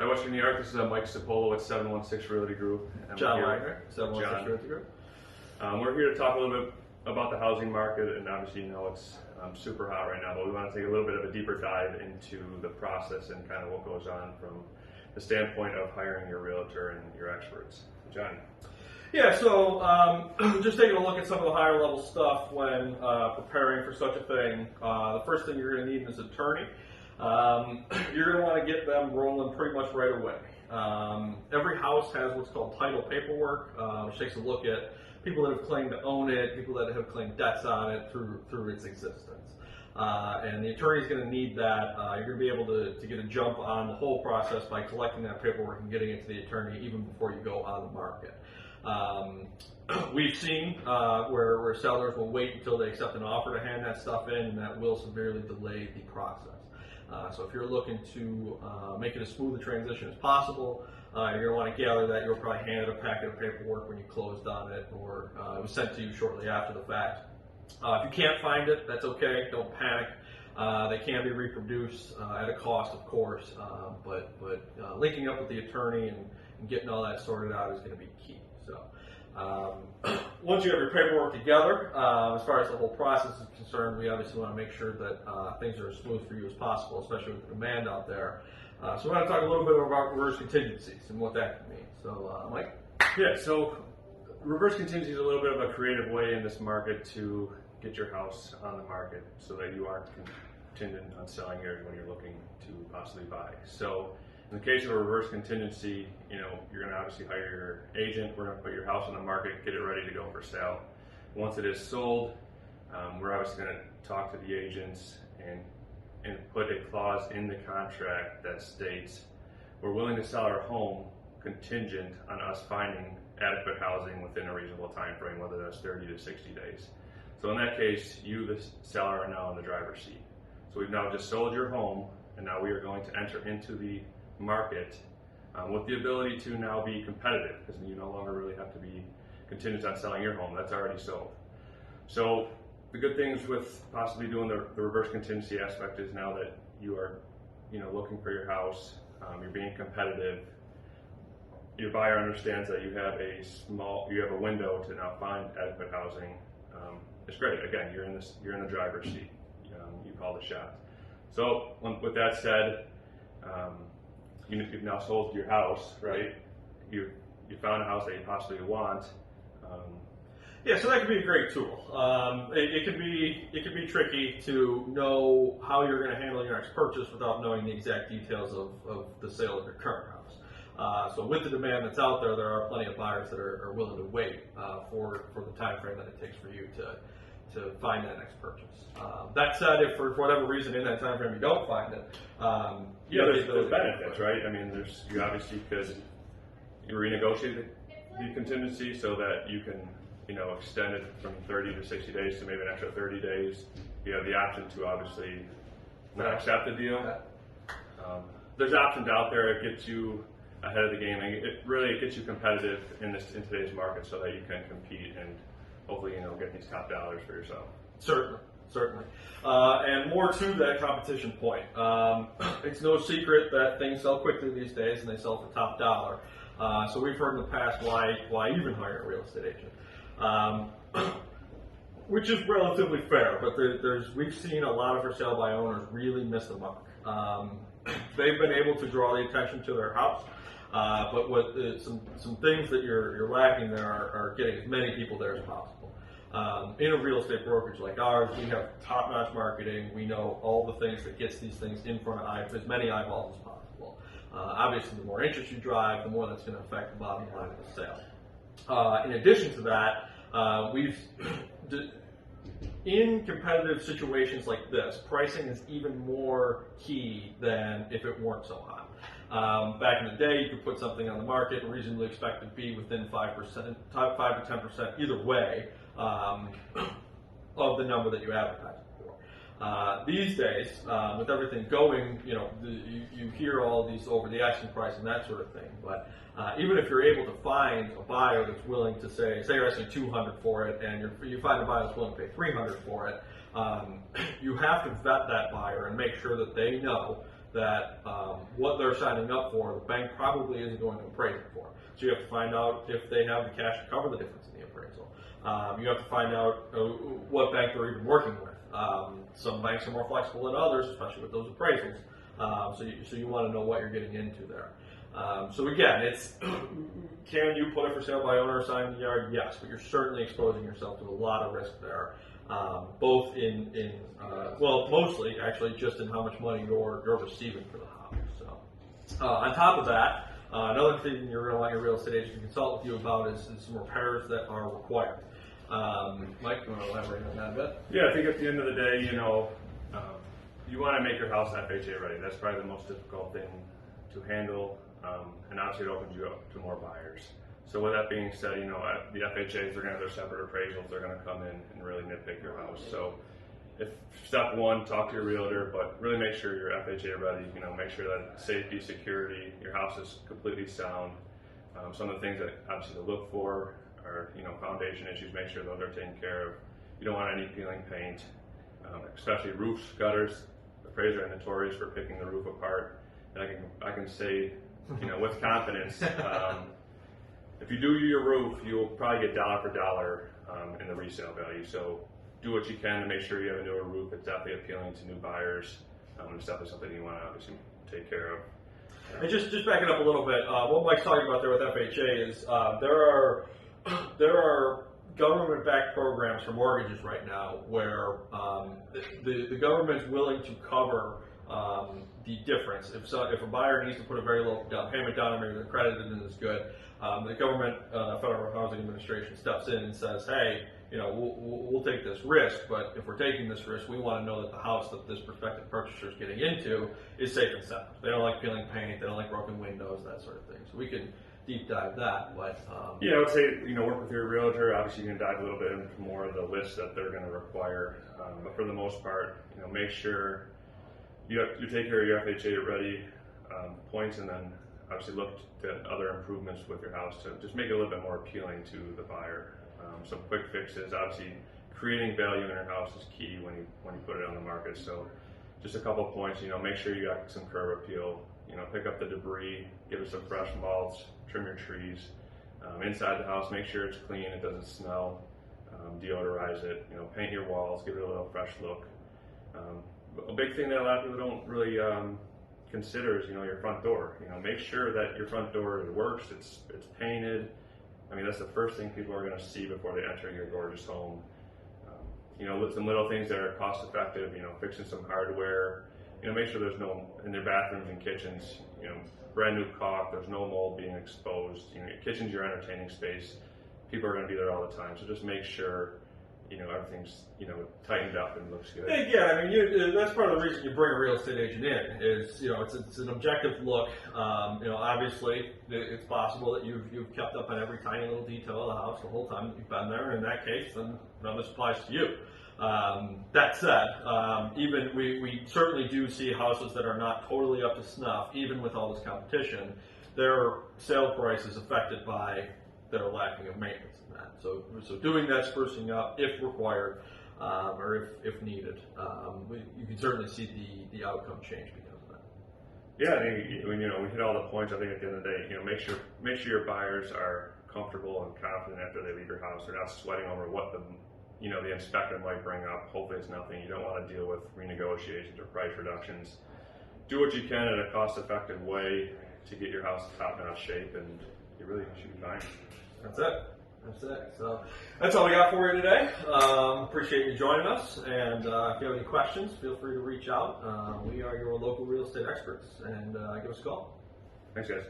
Hi, Western New York. This is Mike Cipolla with 716 Realty Group. And John Wagner, 716 Realty Group. We're here to talk a little bit about the housing market, and obviously, you know, it's super hot right now, but we want to take a little bit of a deeper dive into the process and kind of what goes on from the standpoint of hiring your realtor and your experts. John. Yeah, so just taking a look at some of the higher level stuff when preparing for such a thing. The first thing you're going to need is an attorney. You're going to want to get them rolling pretty much right away. Every house has what's called title paperwork, which takes a look at people that have claimed to own it, people that have claimed debts on it through its existence. And the attorney's going to need that. You're going to be able to get a jump on the whole process by collecting that paperwork and getting it to the attorney even before you go on the market. We've seen where sellers will wait until they accept an offer to hand that stuff in, and that will severely delay the process. So if you're looking to make it as smooth a transition as possible, you're going to want to gather that. You'll probably handed a packet of paperwork when you closed on it, or it was sent to you shortly after the fact. If you can't find it, that's okay. Don't panic. They can be reproduced at a cost, of course, but linking up with the attorney and getting all that sorted out is going to be key. So once you have your paperwork together, as far as the whole process is concerned, we obviously want to make sure that things are as smooth for you as possible, especially with the demand out there. So we want to talk a little bit about reverse contingencies and what that can mean. So Mike? Yeah, so reverse contingency is a little bit of a creative way in this market to get your house on the market so that you aren't contingent on selling yours when you're looking to possibly buy. So in the case of a reverse contingency, you know, you're going to obviously hire your agent. We're going to put your house on the market, get it ready to go for sale. Once it is sold, we're obviously going to talk to the agents and put a clause in the contract that states we're willing to sell our home contingent on us finding adequate housing within a reasonable time frame, whether that's 30 to 60 days. So in that case, you, the seller, are now in the driver's seat. So we've now just sold your home, and now we are going to enter into the market with the ability to now be competitive, because you no longer really have to be contingent on selling your home. That's already sold. So the good things with possibly doing the reverse contingency aspect is now that you are, you know, looking for your house, you're being competitive. Your buyer understands that you have a window to now find adequate housing. It's great. Again, you're in the driver's seat. You call the shots. So with that said, you've now sold your house, right? You found a house that you possibly want. Yeah, so that could be a great tool. It could be tricky to know how you're going to handle your next purchase without knowing the exact details of the sale of your current house. So with the demand that's out there, there are plenty of buyers that are willing to wait for the time frame that it takes for you to find that next purchase. That said, if for whatever reason in that time frame you don't find it, there's benefits, right? I mean, you obviously could renegotiate the contingency so that you can, you know, extend it from 30 to 60 days to maybe an extra 30 days. You have the option to obviously not accept the deal. There's options out there. It gets you ahead of the game. It gets you competitive in today's market so that you can compete and hopefully, you know, get these top dollars for yourself. Certainly. And more to that competition point. It's no secret that things sell quickly these days and they sell for top dollar. So we've heard in the past why even hire a real estate agent. Which is relatively fair, but we've seen a lot of for sale by owners really miss the mark. They've been able to draw the attention to their house, but some things that you're lacking there are getting as many people there as possible. In a real estate brokerage like ours, we have top-notch marketing. We know all the things that gets these things in front of as many eyeballs as possible. Obviously, the more interest you drive, the more that's going to affect the bottom line of the sale. In addition to that, in competitive situations like this, pricing is even more key than if it weren't so hot. Back in the day, you could put something on the market and reasonably expect it to be within 5 to 10% either way of the number that you advertise it for. These days, with everything going, you know, you hear all these over the asking price and that sort of thing. But even if you're able to find a buyer that's willing to say you're asking $200 for it, and you find a buyer that's willing to pay $300 for it, you have to vet that buyer and make sure that they know that what they're signing up for, the bank probably isn't going to appraise it for. So you have to find out if they have the cash to cover the difference in the appraisal. You have to find out what bank they're even working with. Some banks are more flexible than others, especially with those appraisals. So you want to know what you're getting into there. So again, it's can you put it for sale by owner or sign in the yard? Yes, but you're certainly exposing yourself to a lot of risk there, both well, mostly actually just in how much money you're receiving for the house. So on top of that, another thing you're going to want your real estate agent to consult with you about is some repairs that are required. Mike, you want to elaborate on that a bit? Yeah, I think at the end of the day, you want to make your house FHA ready. That's probably the most difficult thing to handle, and obviously it opens you up to more buyers. So with that being said, the FHAs are going to have their separate appraisals. They're going to come in and really nitpick your house. So if step one, talk to your realtor, but really make sure you're FHA ready. Make sure that safety, security, your house is completely sound. Some of the things that obviously to look for are, foundation issues. Make sure those are taken care of. You don't want any peeling paint, especially roofs, gutters. Appraisers are notorious for picking the roof apart. And I can say, with confidence, if you do your roof, you'll probably get dollar for dollar in the resale value. So do what you can to make sure you have a newer roof. It's definitely appealing to new buyers. It's definitely something you want to obviously take care of. And just backing up a little bit, what Mike's talking about there with FHA is there are government-backed programs for mortgages right now where the government's willing to cover the difference. If a buyer needs to put a very low down payment down, or maybe their credit isn't as good, the government, Federal Housing Administration, steps in and says, hey, we'll take this risk, but if we're taking this risk, we want to know that the house that this prospective purchaser is getting into is safe and sound. They don't like peeling paint, they don't like broken windows, that sort of thing. So we can deep dive that, but I would say work with your realtor. Obviously, you can dive a little bit into more of the list that they're going to require, but for the most part, make sure you take care of your FHA ready points, and then obviously look at other improvements with your house to just make it a little bit more appealing to the buyer. Some quick fixes. Obviously, creating value in your house is key when you put it on the market. So, just a couple of points. Make sure you got some curb appeal. Pick up the debris, give it some fresh mulch, trim your trees. Inside the house, make sure it's clean, it doesn't smell. Deodorize it. Paint your walls, give it a little fresh look. A big thing that a lot of people don't really consider is your front door. Make sure that your front door works. It's painted. That's the first thing people are going to see before they enter your gorgeous home. With some little things that are cost effective. Fixing some hardware. Make sure there's no, in their bathrooms and kitchens, brand new caulk, there's no mold being exposed. Kitchen's your entertaining space. People are going to be there all the time, so just make sure, everything's, tightened up and looks good. Yeah, that's part of the reason you bring a real estate agent in is, it's an objective look. Obviously, it's possible that you've kept up on every tiny little detail of the house the whole time that you've been there, and in that case, then none of this applies to you. That said, even we certainly do see houses that are not totally up to snuff, even with all this competition. Their sale price is affected by their lacking of maintenance in that. So doing that, sprucing up, if required, or if needed, you can certainly see the outcome change because of that. Yeah, I think we hit all the points. I think at the end of the day, make sure your buyers are comfortable and confident after they leave your house. They're not sweating over what the inspector might bring up. Hopefully it's nothing. You don't want to deal with renegotiations or price reductions. Do what you can in a cost-effective way to get your house top-notch shape, and you really should be fine. That's it. So that's all we got for you today. Appreciate you joining us, and if you have any questions, feel free to reach out. We are your local real estate experts, and give us a call. Thanks, guys.